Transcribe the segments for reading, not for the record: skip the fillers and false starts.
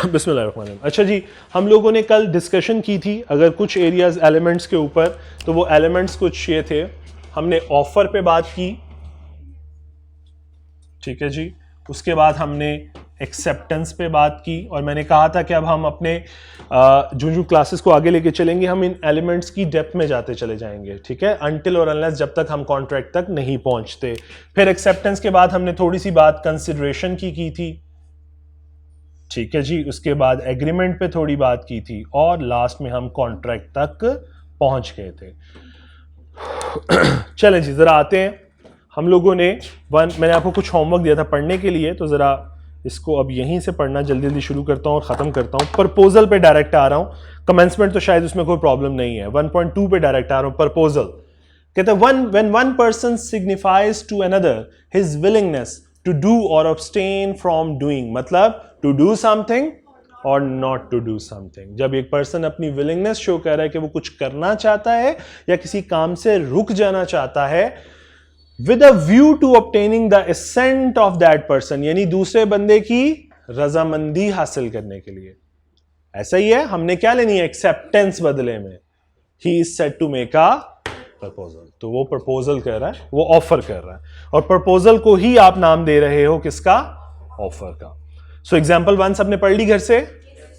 बिस्मिल्लाहिर्रहमानिर्रहीम। अच्छा जी, हम लोगों ने कल डिस्कशन की थी अगर कुछ एरियाज एलिमेंट्स के ऊपर, तो वो एलिमेंट्स कुछ ये थे। हमने ऑफर पे बात की, ठीक है जी। उसके बाद हमने एक्सेप्टेंस पे बात की, और मैंने कहा था कि अब हम अपने जो क्लासेस को आगे लेके चलेंगे हम इन एलिमेंट्स की डेप्थ में जाते चले जाएंगे, ठीक है, अनटिल और अनलेस जब तक हम कॉन्ट्रैक्ट तक नहीं पहुंचते। फिर एक्सेप्टेंस के बाद हमने थोड़ी सी बात कंसिडरेशन की थी, ठीक है जी। उसके बाद एग्रीमेंट पे थोड़ी बात की थी, और लास्ट में हम कॉन्ट्रैक्ट तक पहुंच गए थे। चलें जी, जरा आते हैं। हम लोगों ने मैंने आपको कुछ होमवर्क दिया था पढ़ने के लिए, तो जरा इसको अब यहीं से पढ़ना जल्दी जल्दी शुरू करता हूं और खत्म करता हूं। प्रपोजल पे डायरेक्ट आ रहा हूं, कमेंसमेंट तो शायद उसमें कोई प्रॉब्लम नहीं है। 1.2 पे डायरेक्ट आ रहा हूं। प्रपोजल कहते हैं when one person signifies to another his willingness to do or abstain from doing, मतलब to do something or not to do something. जब एक पर्सन अपनी विलिंगनेस शो कर रहा है कि वो कुछ करना चाहता है या किसी काम से रुक जाना चाहता है, with a view to obtaining the assent of that person, यानी दूसरे बंदे की रजामंदी हासिल करने के लिए। ऐसा ही है, हमने क्या लेनी है? एक्सेप्टेंस बदले में। He is said to make a proposal, तो वो प्रपोजल कर रहा है, वो ऑफर कर रहा है, और प्रपोजल को ही आप नाम दे रहे हो किसका? ऑफर का। सो एग्जाम्पल 1 सबने पढ़ ली घर से,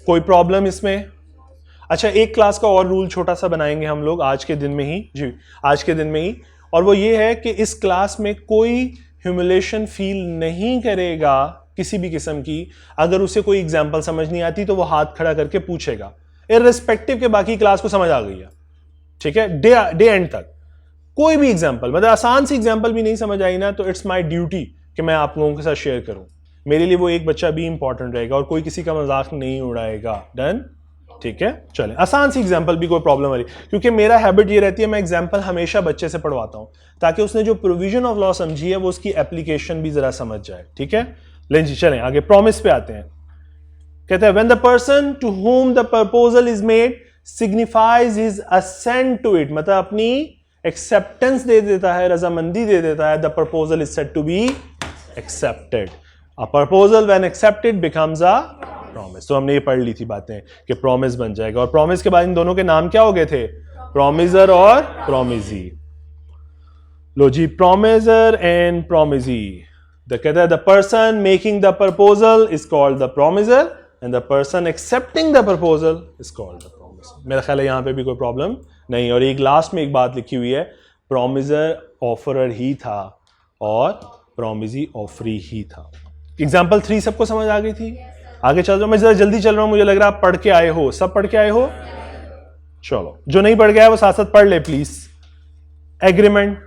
कोई प्रॉब्लम इसमें? अच्छा, एक क्लास का और रूल छोटा सा बनाएंगे हम लोग आज के दिन में ही जी, आज के दिन में ही, और वो ये है कि इस क्लास में कोई ह्यूमिलेशन फील नहीं करेगा किसी भी किस्म की। अगर उसे कोई एग्जाम्पल समझ नहीं आती तो वो हाथ खड़ा करके पूछेगा, इर्रिस्पेक्टिव के बाकी क्लास को समझ आ गई है, ठीक है, डे एंड तक। कोई भी एग्जाम्पल, मतलब आसान सी एग्जाम्पल भी नहीं समझ आई ना, तो इट्स माई ड्यूटी कि मैं आप लोगों के साथ शेयर करूं। मेरे लिए वो एक बच्चा भी इंपॉर्टेंट रहेगा और कोई किसी का मजाक नहीं उड़ाएगा। डन, ठीक है। चलें, आसान सी एग्जांपल भी कोई प्रॉब्लम वाली, क्योंकि मेरा हैबिट ये रहती है मैं एग्जांपल हमेशा बच्चे से पढ़वाता हूं ताकि उसने जो प्रोविजन ऑफ लॉ समझी है वो उसकी एप्लीकेशन भी जरा समझ जाए, ठीक है। लें जी, चलें आगे, प्रॉमिस पे आते हैं। कहते हैं when the person to whom the proposal is made signifies his assent to it, मतलब अपनी एक्सेप्टेंस दे देता है, रजामंदी दे देता है, the proposal is said to be accepted. A proposal when accepted becomes a promise. तो हमने ये पढ़ ली थी बातें कि प्रॉमिस बन जाएगा, और प्रॉमिस के बाद इन दोनों के नाम क्या हो गए थे? प्रॉमिजर और प्रॉमिजी। लो जी, प्रॉमिजर एंड प्रॉमिजी। कहता है the person making the proposal is called the promisor and the person accepting the proposal is called the promisee. मेरा ख्याल है यहां पे भी कोई प्रॉब्लम नहीं। और एक लास्ट में एक बात लिखी हुई है, प्रॉमिजर ऑफरर ही था और प्रॉमिजी ऑफरी ही था। एग्जाम्पल 3 सबको समझ आ गई थी? आगे चल रहा हूं मैं, जरा जल्दी चल रहा हूं, मुझे लग रहा है आप पढ़ के आए हो, सब पढ़ के आए हो। चलो, जो नहीं पढ़ गया है वो साथ साथ पढ़ ले please. Agreement,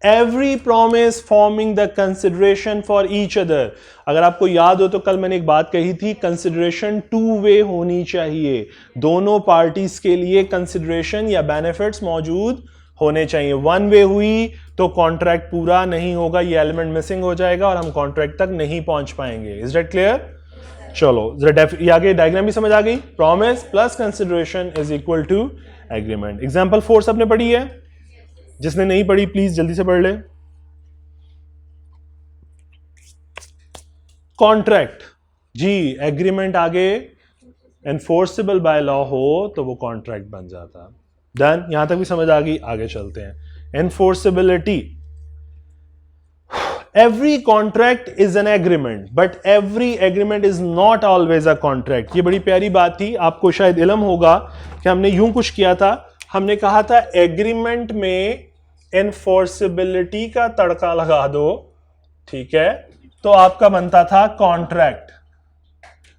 every promise forming the consideration for each other. अगर आपको याद हो तो कल मैंने एक बात कही थी, कंसिडरेशन 2 वे होनी चाहिए, दोनों पार्टीज के लिए कंसिडरेशन या बेनिफिट्स मौजूद होने चाहिए। 1 वे हुई तो कॉन्ट्रैक्ट पूरा नहीं होगा, ये एलिमेंट मिसिंग हो जाएगा और हम कॉन्ट्रैक्ट तक नहीं पहुंच पाएंगे। Is that clear? चलो जरा ये आगे डायग्राम भी समझ आ गई। Promise plus consideration is equal to agreement. Example 4 सबने पढ़ी है? जिसने नहीं पढ़ी प्लीज जल्दी से पढ़ ले। कॉन्ट्रैक्ट जी, एग्रीमेंट आगे एनफोर्सेबल बाय लॉ हो तो वो कॉन्ट्रैक्ट बन जाता। डन, यहां तक भी समझ आ गई। आगे चलते हैं। Enforceability, every contract is an agreement but every agreement is not always a contract। ये बड़ी प्यारी बात थी, आपको शायद इल्म होगा कि हमने यूं कुछ किया था, हमने कहा था एग्रीमेंट में एनफोर्सेबिलिटी का तड़का लगा दो, ठीक है, तो आपका बनता था कॉन्ट्रैक्ट।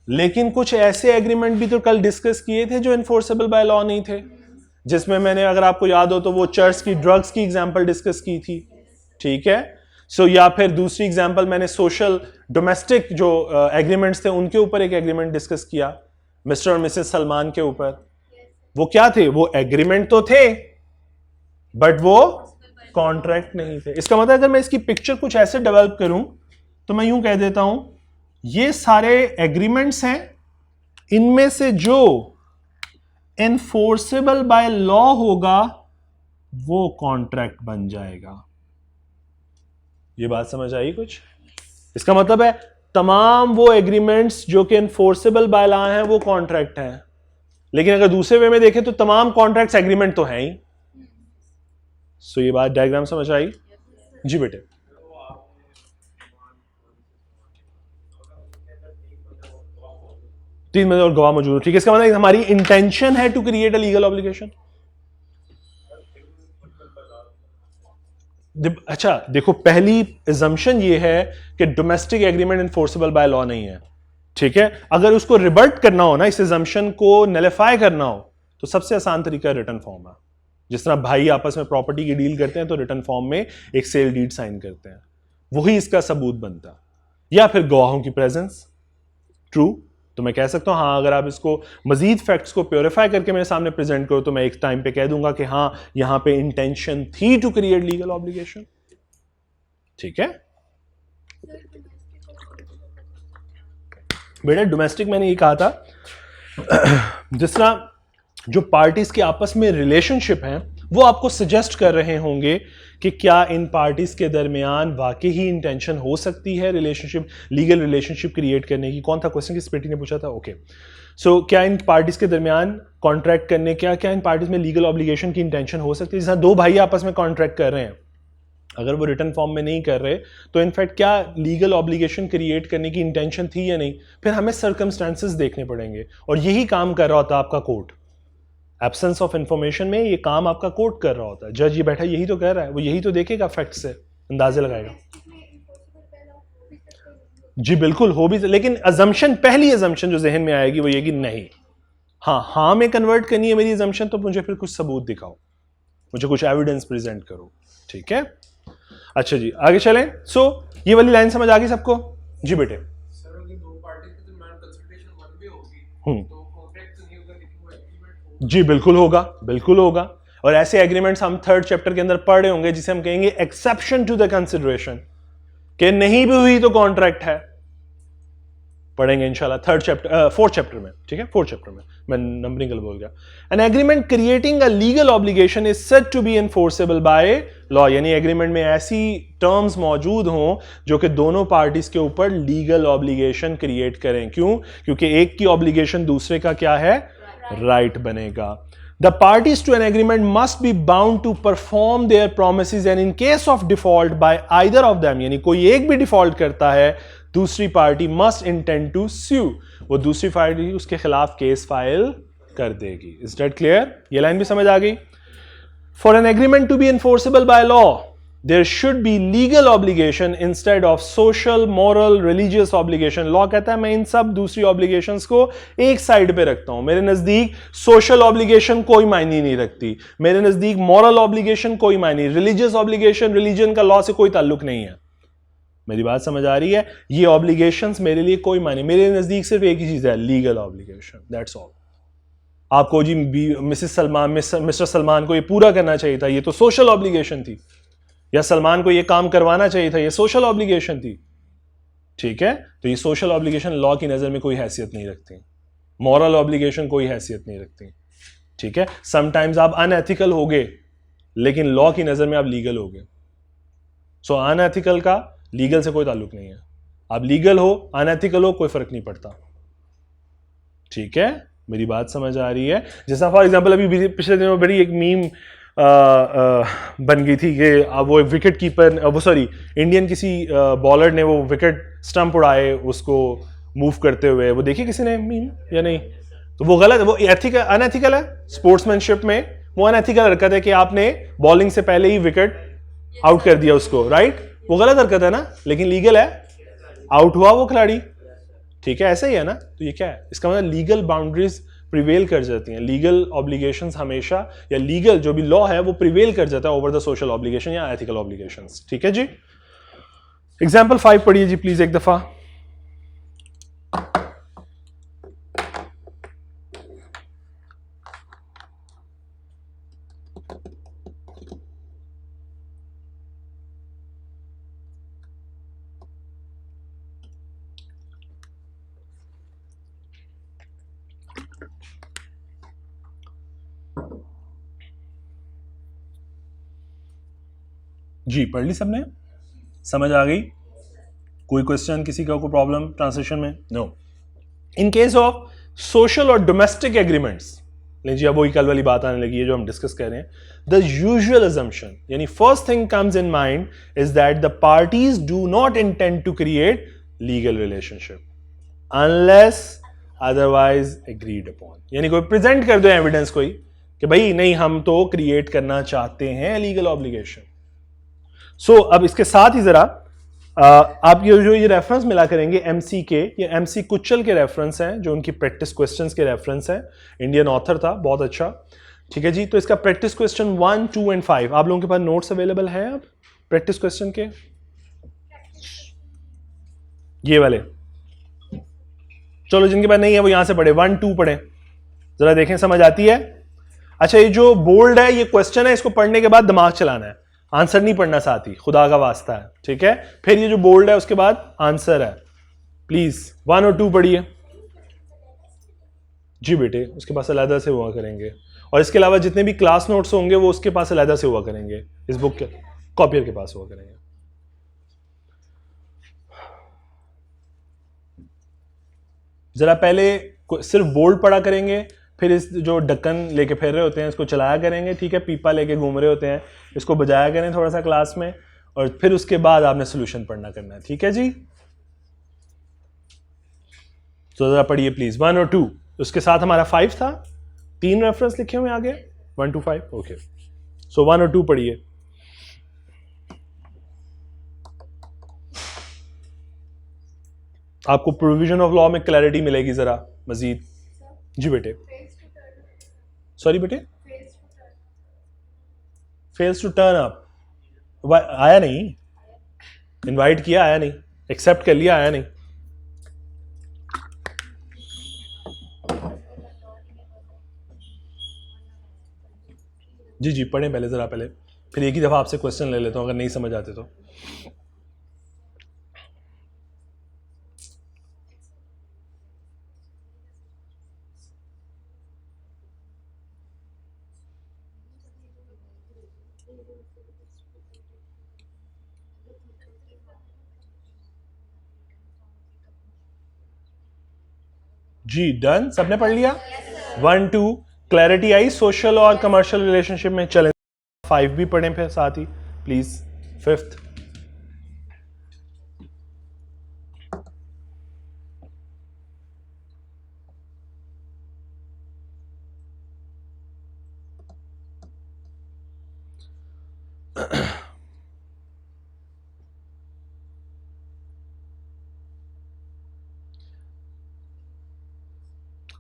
लेकिन कुछ ऐसे एग्रीमेंट भी तो कल डिस्कस किए थे जो एनफोर्सेबल बाय लॉ नहीं थे, जिसमें मैंने, अगर आपको याद हो तो वो चर्च की ड्रग्स की एग्जांपल डिस्कस की थी, ठीक है। या फिर दूसरी एग्जांपल मैंने सोशल डोमेस्टिक जो एग्रीमेंट्स थे उनके ऊपर एक एग्रीमेंट डिस्कस किया, मिस्टर और मिसेस सलमान के ऊपर। वो क्या थे? वो एग्रीमेंट तो थे बट वो कॉन्ट्रैक्ट नहीं थे। इसका मतलब अगर मैं इसकी पिक्चर कुछ ऐसे डेवलप करूं तो मैं यूं कह देता हूं, ये सारे एग्रीमेंट्स हैं, इनमें से जो एनफोर्सेबल बाय लॉ होगा वो कॉन्ट्रैक्ट बन जाएगा। ये बात समझ आई कुछ? इसका मतलब है तमाम वो एग्रीमेंट्स जो कि इन्फोर्सेबल बाय लॉ हैं वो कॉन्ट्रैक्ट हैं, लेकिन अगर दूसरे वे में देखें तो तमाम कॉन्ट्रैक्ट्स एग्रीमेंट तो हैं ही। सो ये बात डायग्राम समझ आई? जी बेटे। तीन महीने और गवाह मौजूद हो, ठीक है। इसका मतलब हमारी इंटेंशन है to create a legal obligation. अच्छा देखो, पहली अजम्पशन ये है कि domestic agreement enforceable by law नहीं है, ठीक है। अगर उसको रिवर्ट करना हो ना, इस अजम्पशन को नलिफाई करना हो, तो सबसे आसान तरीका रिटर्न फॉर्म है। जिस तरह भाई आपस में प्रॉपर्टी की डील करते हैं तो रिटर्न फॉर्म में एक सेल डीड साइन करते हैं, वही इसका सबूत बनता है, या फिर गवाहों की प्रेजेंस। ट्रू, तो मैं कह सकता हूं हाँ, अगर आप इसको मजीद फैक्ट्स को प्योरीफाई करके मेरे सामने प्रेजेंट करो तो मैं एक टाइम पे कह दूंगा कि हाँ, यहां पे इंटेंशन थी टू क्रिएट लीगल ऑब्लिगेशन, ठीक है। बेटा डोमेस्टिक मैंने ये कहा था, जिस तरह जो पार्टीज के आपस में रिलेशनशिप हैं वो आपको सजेस्ट कर रहे होंगे कि क्या इन पार्टीज के दरमियान वाकई ही इंटेंशन हो सकती है रिलेशनशिप, लीगल रिलेशनशिप क्रिएट करने की। कौन था क्वेश्चन, किस बेटी ने पूछा था? ओके, सो क्या इन पार्टीज के दरमियान कॉन्ट्रैक्ट करने, क्या इन पार्टीज में लीगल ऑब्लिगेशन की इंटेंशन हो सकती है? जैसे दो भाई आपस में कॉन्ट्रैक्ट कर रहे हैं, अगर वो रिटर्न फॉर्म में नहीं कर रहे तो इनफैक्ट क्या लीगल ऑब्लिगेशन क्रिएट करने की इंटेंशन थी या नहीं? फिर हमें सर्कमस्टांसेस देखने पड़ेंगे, और यही काम कर रहा होता है आपका कोर्ट। एब्सेंस ऑफ इंफॉर्मेशन में ये काम आपका कोर्ट कर रहा होता है। जज ये बैठा यही तो कह रहा है, वो यही तो देखेगा, फैक्ट से अंदाजे लगाएगा। जी बिल्कुल हो भी, लेकिन अजम्पशन, पहली अजम्पशन जो जहन में आएगी वो ये कि नहीं, हाँ में कन्वर्ट करनी है मेरी अजम्पशन, तो मुझे फिर कुछ सबूत दिखाओ, मुझे कुछ एविडेंस प्रेजेंट करो, ठीक है। अच्छा जी आगे चलें। सो ये वाली लाइन समझ आ गई सबको? जी बेटे। सर अगर दो पार्टी के दरमियान कंसल्टेशन वन वे होगी तो कॉन्ट्रैक्ट नहीं होगा, लेकिन वो एग्रीमेंट होगा। जी बिल्कुल होगा, बिल्कुल होगा। और ऐसे एग्रीमेंट्स हम थर्ड चैप्टर के अंदर पढ़ रहे होंगे, जिसे हम कहेंगे एक्सेप्शन टू द कंसिडरेशन, कि नहीं भी हुई तो कॉन्ट्रैक्ट है, पढ़ेंगे इंशाल्लाह थर्ड चैप्टर, फोर्थ चैप्टर में, ठीक है, फोर्थ चैप्टर में। मैं नंबरिंग गलत बोल गया। An agreement creating a legal obligation is said to be enforceable by law, यानी एग्रीमेंट में ऐसी टर्म्स मौजूद हों जो कि दोनों पार्टीज के ऊपर लीगल ऑब्लिगेशन क्रिएट करें। क्यों? क्योंकि एक की ऑब्लिगेशन दूसरे का क्या है? राइट बनेगा। The parties to an agreement must be bound to perform their promises and in case of default by either of them, यानी कोई एक भी डिफॉल्ट करता है, दूसरी party must intend to sue, वो दूसरी पार्टी उसके खिलाफ केस फाइल कर देगी। Is that clear? ये लाइन भी समझ आ गई? For an agreement to be enforceable by law, there should be legal obligation instead of social, moral, religious obligation. Law कहता है मैं इन सब दूसरी obligations को एक साइड पे रखता हूं। मेरे नजदीक social obligation कोई मायने नहीं रखती, मेरे नजदीक moral obligation कोई मायने, religious obligation, religion का law से कोई ताल्लुक नहीं है। मेरी बात समझ आ रही है? ये obligations मेरे लिए कोई मायने, मेरे नजदीक सिर्फ एक ही चीज है, legal obligation, that's all। आपको जी मिसेस सलमान, मिस्टर सलमान को ये पूरा करना चाहिए था, ये तो सोशल ऑब्लिगेशन थी, या सलमान को ये काम करवाना चाहिए था, ये सोशल ऑब्लिगेशन थी, ठीक है। तो ये सोशल ऑब्लिगेशन लॉ की नजर में कोई हैसियत नहीं रखती, मॉरल ऑब्लिगेशन कोई हैसियत नहीं रखती, ठीक है। समटाइम्स आप अनएथिकल होगे लेकिन लॉ की नजर में आप लीगल होगे। सो अनएथिकल का लीगल से कोई ताल्लुक नहीं है, आप लीगल हो अनएथिकल हो कोई फर्क नहीं पड़ता, ठीक है। मेरी बात समझ आ रही है? जैसा फॉर एग्जांपल अभी पिछले दिनों बड़ी एक मीम बन गई थी कि वो विकेट कीपर, वो सॉरी इंडियन किसी बॉलर ने वो विकेट स्टंप उड़ाए उसको मूव करते हुए, वो देखिए किसी ने मीम या नहीं? तो वो गलत है, वो एथिकल, अनएथिकल है। स्पोर्ट्समैनशिप में वो अनएथिकल हरकत है कि आपने बॉलिंग से पहले ही विकेट आउट कर दिया उसको, राइट? वो गलत हरकत है ना, लेकिन लीगल है, आउट हुआ वो खिलाड़ी, ठीक है। ऐसा ही है ना? तो ये क्या है? इसका मतलब लीगल बाउंड्रीज प्रिवेल कर जाती हैं, लीगल ऑब्लिगेशंस हमेशा, या लीगल जो भी लॉ है वो प्रिवेल कर जाता है ओवर द सोशल ऑब्लिगेशन या एथिकल ऑब्लिगेशंस, ठीक है जी। एग्जांपल 5 पढ़िए जी प्लीज एक दफा। जी पढ़ ली सबने? समझ आ गई? कोई क्वेश्चन, किसी का कोई प्रॉब्लम ट्रांसलेशन में? No. In case of social और डोमेस्टिक एग्रीमेंट्स, लीजिए अब वही कल वाली बात आने लगी है जो हम डिस्कस कर रहे हैं. द यूजुअल अजम्पशन, यानी first thing comes in mind is that the parties do not intend to create legal relationship unless otherwise agreed upon. यानी कोई प्रेजेंट कर दो एविडेंस कोई कि भाई नहीं हम तो क्रिएट करना चाहते हैं लीगल ऑब्लिगेशन. सो अब इसके साथ ही जरा आप ये जो ये रेफरेंस मिला करेंगे एमसी के, ये एमसी कुचल के रेफरेंस हैं जो उनकी प्रैक्टिस क्वेश्चंस के रेफरेंस हैं. इंडियन ऑथर था, बहुत अच्छा. ठीक है जी. तो इसका प्रैक्टिस क्वेश्चन 1, 2 एंड 5 आप लोगों के पास नोट्स अवेलेबल हैं अब प्रैक्टिस क्वेश्चन के, ये वाले. चलो जिनके पास नहीं है वो यहां से पढ़े, 1, 2 पढ़े, जरा देखें समझ आती है. अच्छा ये जो बोल्ड है ये क्वेश्चन है, इसको पढ़ने के बाद दिमाग चलाना है, आंसर नहीं पढ़ना साथ ही, खुदा का वास्ता है. ठीक है. फिर ये जो बोल्ड है उसके बाद आंसर है. प्लीज 1 और 2 पढ़िए जी बेटे, उसके पास अलहदा से हुआ करेंगे. और इसके अलावा जितने भी क्लास नोट्स होंगे वो उसके पास अलहदा से हुआ करेंगे, इस बुक के कॉपियर के पास हुआ करेंगे. जरा पहले सिर्फ बोल्ड पढ़ा करेंगे, फिर इस जो ढक्कन लेके फिर रहे होते हैं इसको चलाया करेंगे. ठीक है. पीपा लेके घूम रहे होते हैं इसको बजाया करें थोड़ा सा क्लास में, और फिर उसके बाद आपने सोल्यूशन पढ़ना करना है. ठीक है जी. तो जरा पढ़िए प्लीज 1 और 2. उसके साथ हमारा 5 था, 3 रेफरेंस लिखे हुए आगे 1 to 5. ओके. सो 1 और 2 पढ़िए. आपको प्रोविजन ऑफ लॉ में क्लैरिटी मिलेगी जरा मजीद. जी बेटे. सॉरी बेटे. फेल्स टू टर्न अप आया नहीं, इनवाइट किया आया नहीं, एक्सेप्ट कर लिया आया नहीं. जी जी पढ़ें पहले जरा पहले, फिर एक ही दफा आपसे क्वेश्चन ले लेता हूं अगर नहीं समझ आते तो. जी डन, सबने पढ़ लिया. 1, 2 क्लैरिटी आई सोशल और कमर्शियल रिलेशनशिप में. चलें 5 भी पढ़ें फिर साथ ही प्लीज. 5th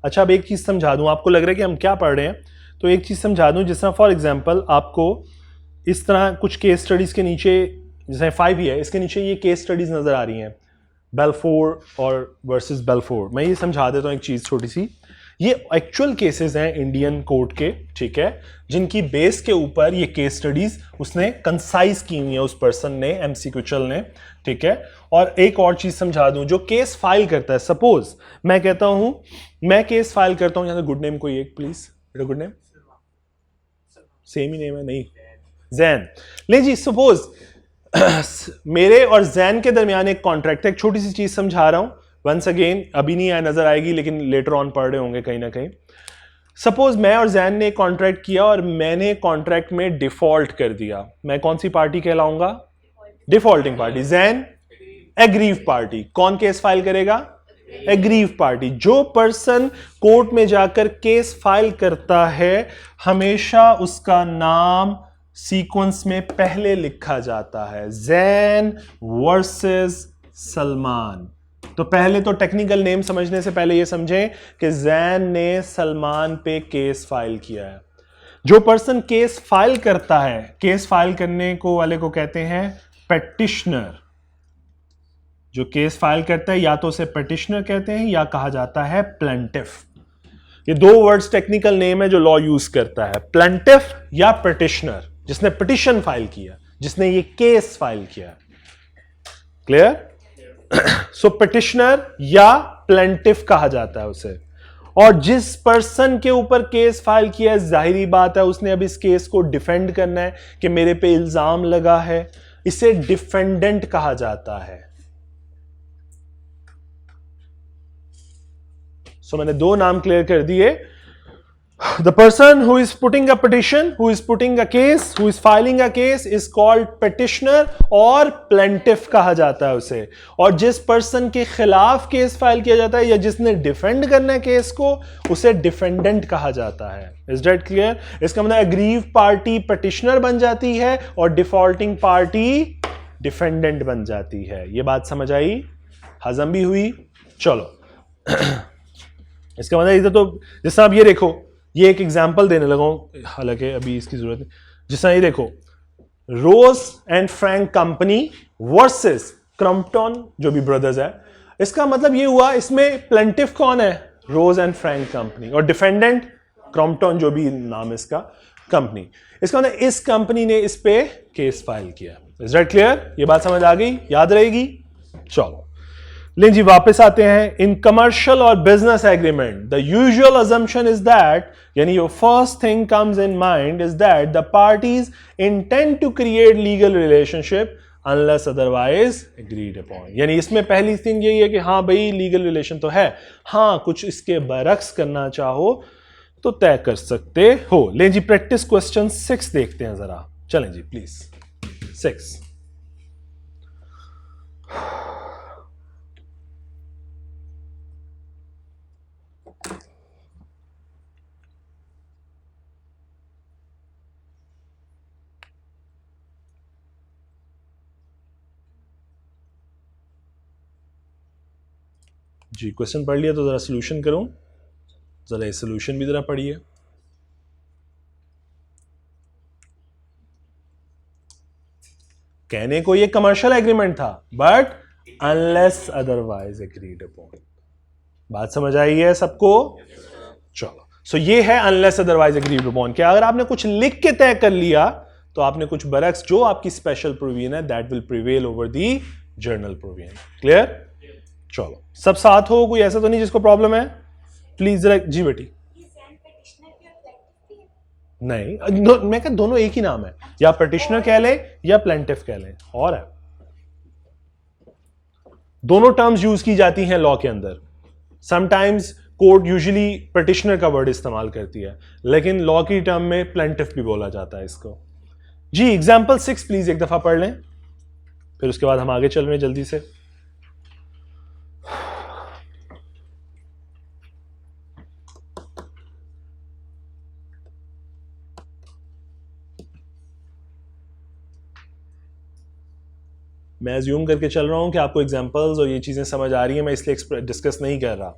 अच्छा अब एक चीज समझा दूं, आपको लग रहा है कि हम क्या पढ़ रहे हैं, तो एक चीज समझा दूं. जिस तरह फॉर एग्जांपल आपको इस तरह कुछ केस स्टडीज के नीचे, जैसे 5 ही है, इसके नीचे ये केस स्टडीज नजर आ रही हैं, बेल्फोर और वर्सेस बेल्फोर. मैं ये समझा देता हूँ एक चीज छोटी सी. ये एक्चुअल केसेस हैं इंडियन कोर्ट के. ठीक है. जिनकी बेस के ऊपर ये केस स्टडीज उसने कंसाइज की हुई है उस पर्सन ने, एमसी कुचल ने. ठीक है. और एक और चीज समझा दूं, जो केस फाइल करता है, सपोज मैं कहता हूं मैं केस फाइल करता हूं, यहां गुड नेम कोई एक please, good name same he name है नहीं, जैन ले जी. सपोज मेरे और जैन के दरमियान एक कॉन्ट्रैक्ट है. एक छोटी सी चीज समझा रहा हूं वंस अगेन, अभी नहीं आया नजर आएगी लेकिन लेटर ऑन पढ़ रहे होंगे कहीं ना कहीं. सपोज मैं और जैन ने एक कॉन्ट्रैक्ट किया और मैंने कॉन्ट्रैक्ट में डिफॉल्ट कर दिया. मैं कौन सी पार्टी कहलाऊंगा? Defaulting party. जैन एग्रीव पार्टी. कौन केस फाइल करेगा? Aggrieved party. जो पर्सन कोर्ट में जाकर केस फाइल करता है हमेशा उसका नाम सीक्वेंस में पहले लिखा जाता है, जैन वर्सेस सलमान. तो पहले तो टेक्निकल नेम समझने से पहले यह समझें कि जैन ने सलमान पे केस फाइल किया है. जो पर्सन केस फाइल करता है, केस फाइल करने को वाले को कहते हैं पेटिशनर. जो केस फाइल करता है या तो उसे पेटिशनर कहते हैं या कहा जाता है प्लेंटिफ. ये 2 वर्ड्स टेक्निकल नेम है जो लॉ यूज करता है, प्लेंटिफ या पेटिशनर. जिसने पिटिशन फाइल किया, जिसने ये केस फाइल किया. क्लियर? सो पिटिशनर या प्लेंटिफ कहा जाता है उसे. और जिस पर्सन के ऊपर केस फाइल किया है, जाहिरी बात है उसने अब इस केस को डिफेंड करना है कि मेरे पे इल्जाम लगा है, इसे डिफेंडेंट कहा जाता है. सो मैंने दो नाम क्लियर कर दिए. The person who is putting a petition, who is putting a case, who is filing a case is called petitioner और plaintiff कहा जाता है उसे. और जिस person के खिलाफ केस फाइल किया जाता है या जिसने डिफेंड करना है केस को, उसे डिफेंडेंट कहा जाता है. Is that clear? इसका मतलब aggrieved पार्टी petitioner बन जाती है और डिफॉल्टिंग पार्टी डिफेंडेंट बन जाती है. ये बात समझ आई? हजम भी हुई? चलो. इसका मतलब इधर तो जैसा आप ये देखो, ये एक एग्जाम्पल देने लगा हूं, हालांकि अभी इसकी जरूरत नहीं. जिस तरह ये देखो, Rose and Frank company versus Crompton जो भी ब्रदर्स है. इसका मतलब ये हुआ, इसमें प्लेंटिफ कौन है? रोज एंड फ्रैंक कंपनी, और डिफेंडेंट क्रम्पटन जो भी नाम है इसका कंपनी. इसका मतलब इस कंपनी ने इस पे केस फाइल किया. Is that clear? ये बात समझ आ गई? याद रहेगी? चलो लें जी, वापस आते हैं. इन कमर्शियल और business agreement the usual assumption is that, यानी your first thing comes in mind is that the parties intend to create legal relationship unless otherwise agreed upon. यानी इसमें पहली थिंग यही है कि हाँ भाई लीगल रिलेशन तो है, हाँ कुछ इसके बरक्स करना चाहो तो तय कर सकते हो. लें जी, प्रैक्टिस क्वेश्चन 6 देखते हैं जरा. चलें जी प्लीज. 6 जी. क्वेश्चन पढ़ लिया तो जरा सोल्यूशन करूं. जरा ये सोल्यूशन भी जरा पढ़िए. कहने को ये कमर्शियल एग्रीमेंट था, but unless otherwise agreed upon. बात समझ आई है सबको? चलो. सो ये है अनलेस अदरवाइज एग्रीड अपॉन. क्या अगर आपने कुछ लिख के तय कर लिया तो आपने कुछ बरक्स जो आपकी स्पेशल प्रोविजन है that will prevail over the journal provision. Clear? चलो, सब साथ हो? कोई ऐसा तो नहीं जिसको प्रॉब्लम है? प्लीज जरा. जी बेटी. नहीं, मैं कह दोनों एक ही नाम है, या पिटिशनर कह ले या प्लेंटिफ कह ले. और है, दोनों टर्म्स यूज की जाती हैं लॉ के अंदर. समटाइम्स कोर्ट यूजुअली पिटिशनर का वर्ड इस्तेमाल करती है, लेकिन लॉ की टर्म में प्लेंटिफ भी बोला जाता है इसको. जी, एग्जाम्पल 6 प्लीज एक दफा पढ़ लें, फिर उसके बाद हम आगे चल रहे हैं जल्दी से. मैं अज्यूम करके चल रहा हूं कि आपको एग्जांपल्स और ये चीजें समझ आ रही हैं, मैं इसलिए डिस्कस नहीं कर रहा.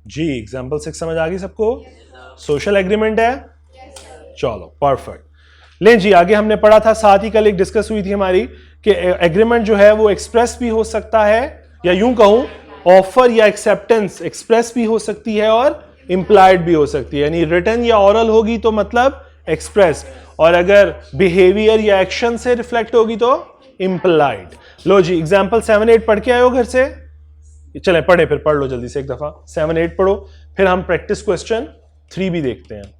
जी, एग्जांपल 6 समझ आ गई सबको? सोशल एग्रीमेंट है? चलो परफेक्ट. लें जी, आगे हमने पढ़ा था, साथ ही कल एक डिस्कस हुई थी हमारी कि एग्रीमेंट जो है वो एक्सप्रेस भी हो सकता है, या यूं कहूं ऑफर या एक्सेप्टेंस एक्सप्रेस भी हो सकती है और इंप्लाइड भी हो सकती है. यानी रिटन या ऑरल होगी तो मतलब एक्सप्रेस, और अगर बिहेवियर या एक्शन से रिफ्लेक्ट होगी तो इंप्लाइड. लो जी, एग्जांपल 7, 8 पढ़ के आए हो घर से? चले पढ़े, फिर पढ़ लो जल्दी से एक दफा. 7, 8 पढ़ो, फिर हम प्रैक्टिस क्वेश्चन 3 भी देखते हैं.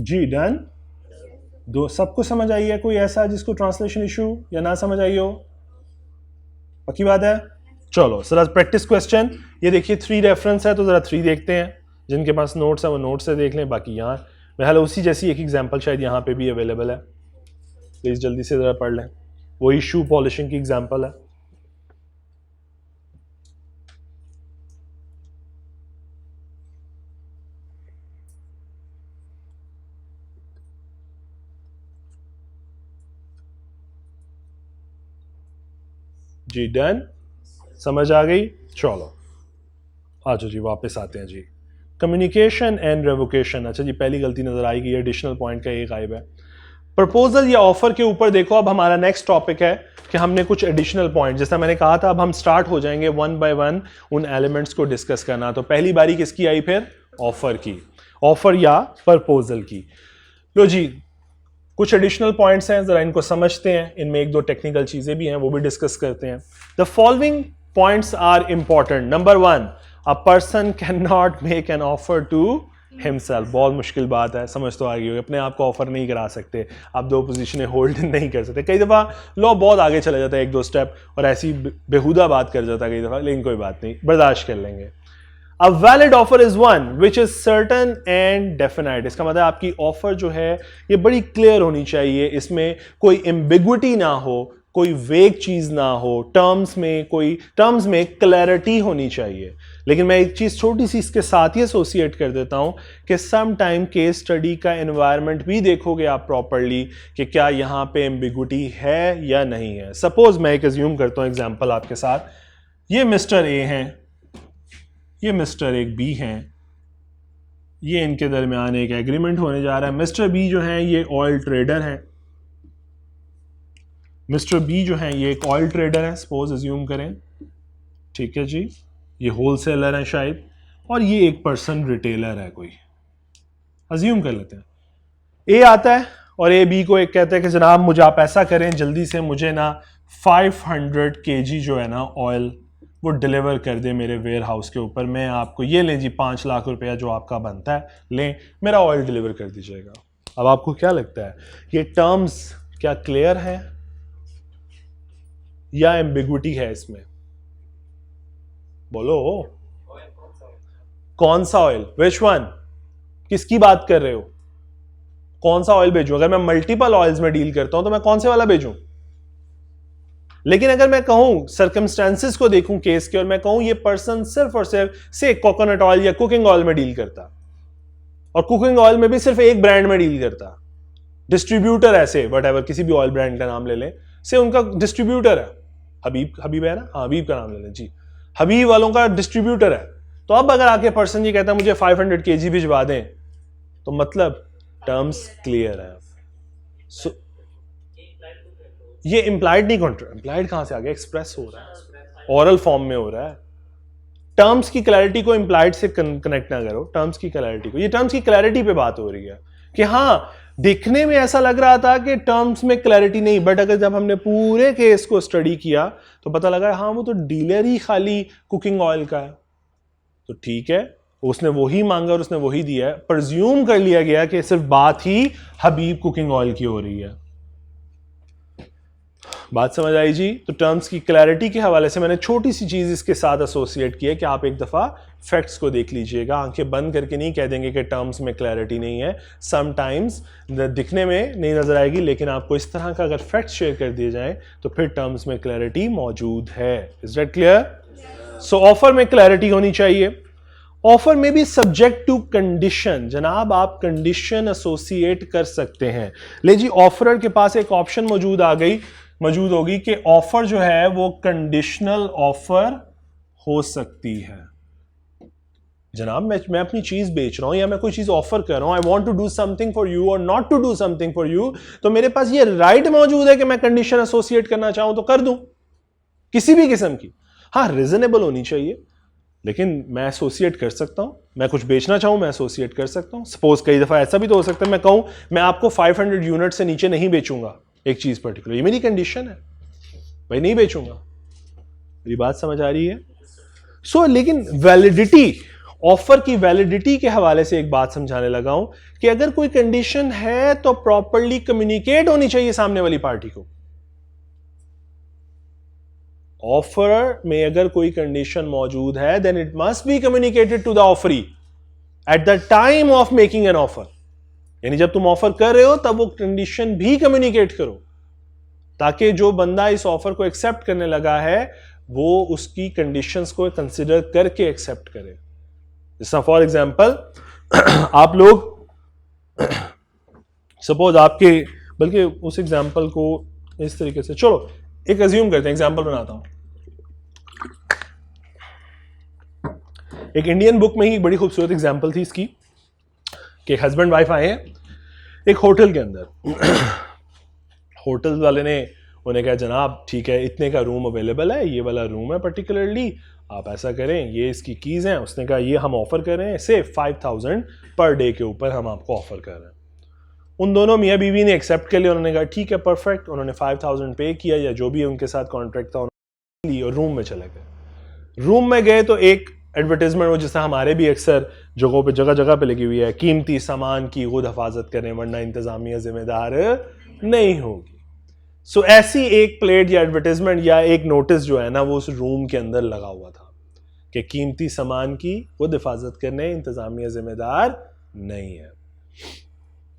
जी डन. दो सबको समझ आई है? कोई ऐसा जिसको ट्रांसलेशन इशू या ना समझ आई हो? पक्की बात है? चलो जरा प्रैक्टिस क्वेश्चन. ये देखिए 3 रेफरेंस है, तो जरा 3 देखते हैं. जिनके पास नोट्स है वो नोट से देख लें, बाकी यहाँ बहरहाल उसी जैसी एक एग्जांपल शायद यहाँ पे भी अवेलेबल है. प्लीज जल्दी से जरा पढ़ लें. वो इशू पॉलिशिंग की एग्जांपल है. जी डन. समझ आ गई? चलो आ जाओ जी, वापस आते हैं जी. Communication and revocation. अच्छा जी, पहली गलती नजर आएगी, एडिशनल पॉइंट का एक गायब है. प्रपोजल या ऑफर के ऊपर देखो, अब हमारा नेक्स्ट टॉपिक है कि हमने कुछ एडिशनल पॉइंट, जैसा मैंने कहा था, अब हम स्टार्ट हो जाएंगे वन बाय वन उन एलिमेंट्स को डिस्कस करना। तो पहली बारी किसकी आई? फिर ऑफर की, ऑफर या प्रपोजल की। लो जी, कुछ एडिशनल पॉइंट्स हैं, जरा इनको समझते हैं। इनमें एक दो टेक्निकल चीजें भी हैं, वो भी डिस्कस करते हैं। The following points are important. Number 1, a person can not make an offer to himself. बहुत मुश्किल बात है, समझ तो आ गई होगी। अपने आप को ऑफर नहीं करा सकते आप, दो पोजीशनें होल्ड नहीं कर सकते। कई दफ़ा लॉ बहुत आगे चला जाता है, एक दो स्टेप, और ऐसी बेहुदा बात कर जाता है कई दफ़ा, लेकिन कोई बात नहीं, बर्दाश्त कर लेंगे। A valid offer is one which is certain and definite। इसका मतलब आपकी ऑफर जो है ये बड़ी क्लियर होनी चाहिए, इसमें कोई एम्बिग्विटी ना हो, कोई वेग चीज ना हो, टर्म्स में क्लैरिटी होनी चाहिए। लेकिन मैं एक चीज छोटी सी इसके साथ ही एसोसिएट कर देता हूं कि सम टाइम केस स्टडी का एनवायरनमेंट भी देखोगे आप प्रॉपरली कि क्या यहां पे एम्बिग्विटी है या नहीं है। सपोज मैं एक अज्यूम करता हूं एग्जांपल आपके साथ, ये मिस्टर ए हैं, ये मिस्टर एक बी हैं, ये इनके दरमियान एक एग्रीमेंट होने जा रहा है। मिस्टर बी जो है ये ऑयल ट्रेडर हैं, मिस्टर बी जो है ये एक ऑयल ट्रेडर है, सपोज अज्यूम करें, ठीक है जी, ये होलसेलर है शायद, और ये एक पर्सन रिटेलर है कोई, अज्यूम कर लेते हैं। ए आता है और ए बी को एक कहता है कि जनाब मुझे आप ऐसा करें, जल्दी से मुझे ना 500 kg जो है ना ऑयल वो डिलीवर कर दे मेरे वेयर हाउस के ऊपर। मैं आपको ये लें जी 5 लाख रुपया जो आपका बनता है, लें, मेरा ऑयल डिलीवर कर दीजिएगा। अब आपको क्या लगता है, ये टर्म्स क्या क्लियर है या एम्बिग्विटी है इसमें? बोलो, कौन सा ऑयल? Which one? किसकी बात कर रहे हो? कौन सा ऑयल भेजूं? अगर मैं मल्टीपल ऑयल्स में डील करता हूं तो मैं कौन से वाला भेजूं? लेकिन अगर मैं कहूं, सर्कमस्टेंसेस को देखूं केस के, और मैं कहूं ये पर्सन सिर्फ और सिर्फ से कोकोनट ऑयल या कुकिंग ऑयल में डील करता, और कुकिंग ऑयल में भी सिर्फ एक ब्रांड में डील करता, डिस्ट्रीब्यूटर ऐसे वटएवर, किसी भी ऑयल ब्रांड का नाम ले लें, से उनका डिस्ट्रीब्यूटर है, हबीब है ना, हाँ हबीब का नाम ले लें जी, हबीब वालों का डिस्ट्रीब्यूटर है। तो अब अगर आके पर्सन ये कहता है मुझे 500 kg भिजवा दें, तो मतलब टर्म्स क्लियर है। So, ये इंप्लाइड नहीं, कॉन्ट्रैक्ट इंप्लाइड कहां से आ गया? एक्सप्रेस हो रहा है, ओरल फॉर्म में हो रहा है। टर्म्स की क्लैरिटी को इंप्लाइड से कनेक्ट ना करो, टर्म्स की क्लैरिटी को। ये टर्म्स की क्लैरिटी पे बात हो रही है कि हाँ, देखने में ऐसा लग रहा था कि टर्म्स में क्लैरिटी नहीं, बट अगर जब हमने पूरे केस को स्टडी किया तो पता लगा हाँ वो तो डीलर ही खाली कुकिंग ऑयल का है, तो ठीक है, उसने वही मांगा और उसने वही दिया है। प्रज्यूम कर लिया गया कि सिर्फ बात ही हबीब कुकिंग ऑयल की हो रही है। बात समझ आई जी? तो टर्म्स की क्लैरिटी के हवाले से मैंने छोटी सी चीज इसके साथ एसोसिएट की है कि आप एक दफा फैक्ट्स को देख लीजिएगा, आंखें बंद करके नहीं कह देंगे कि टर्म्स में क्लैरिटी नहीं है। समटाइम्स दिखने में नहीं नजर आएगी, लेकिन आपको इस तरह का अगर फैक्ट्स शेयर कर दिए जाएं तो फिर टर्म्स में क्लैरिटी मौजूद है। Is that clear? So offer में क्लैरिटी होनी चाहिए। ऑफर में भी सब्जेक्ट टू कंडीशन, जनाब आप कंडीशन एसोसिएट कर सकते हैं। ले जी, ऑफरर के पास एक ऑप्शन मौजूद होगी कि ऑफर जो है वो कंडीशनल ऑफर हो सकती है। जनाब मैं अपनी चीज बेच रहा हूं या मैं कोई चीज ऑफर कर रहा हूं, I want to do something for you और not to do something for you, तो मेरे पास ये राइट मौजूद है कि मैं कंडीशन एसोसिएट करना चाहूं तो कर दूं, किसी भी किस्म की। हाँ, रीजनेबल होनी चाहिए, लेकिन मैं एसोसिएट कर सकता हूं। मैं कुछ बेचना चाहूं, मैं एसोसिएट कर सकता हूं। सपोज कई दफा ऐसा भी तो हो सकता है मैं कहूं मैं आपको 500 यूनिट से नीचे नहीं बेचूंगा एक चीज पर्टिकुलर, ये मेरी कंडीशन है, भाई नहीं बेचूंगा। मेरी बात समझ आ रही है? सो लेकिन वैलिडिटी, ऑफर की वैलिडिटी के हवाले से एक बात समझाने लगा हूं कि अगर कोई कंडीशन है तो प्रॉपर्ली कम्युनिकेट होनी चाहिए सामने वाली पार्टी को। ऑफर में अगर कोई कंडीशन मौजूद है then it must be communicated to the offeree at the time of making an offer. यानी जब तुम ऑफर कर रहे हो तब वो कंडीशन भी कम्युनिकेट करो, ताकि जो बंदा इस ऑफर को एक्सेप्ट करने लगा है वो उसकी कंडीशंस को कंसिडर करके एक्सेप्ट करे। जैसा फॉर एग्जांपल आप लोग सपोज आपके, बल्कि उस एग्जांपल को इस तरीके से, चलो एक अज्यूम करते हैं, एग्जांपल बनाता हूं। एक इंडियन बुक में ही बड़ी खूबसूरत एग्जांपल थी इसकी कि हस्बैंड वाइफ आए हैं एक होटल के अंदर। होटल वाले ने उन्हें कहा जनाब ठीक है इतने का रूम अवेलेबल है, ये वाला रूम है पर्टिकुलरली, आप ऐसा करें, ये इसकी कीज़ हैं। उसने कहा ये हम ऑफ़र कर रहे हैं, सिर्फ 5000 पर डे के ऊपर हम आपको ऑफ़र कर रहे हैं। उन दोनों मियाँ बीवी ने एक्सेप्ट कर लिया, उन्होंने कहा ठीक है परफेक्ट। उन्होंने 5000 पे किया या जो भी उनके साथ कॉन्ट्रैक्ट था उन्होंने ली और रूम में चले गए। रूम में गए तो एक एडवर्टीजमेंट वो जिससे हमारे भी अक्सर जगहों पे जगह जगह पे लगी हुई है, कीमती सामान की खुद हिफाजत करें वरना इंतजामिया जिम्मेदार नहीं होगी। सो ऐसी एक प्लेट या एडवर्टीजमेंट या एक नोटिस जो है ना वो उस रूम के अंदर लगा हुआ था कि कीमती सामान की खुद हिफाजत करने इंतजामिया जिम्मेदार नहीं है।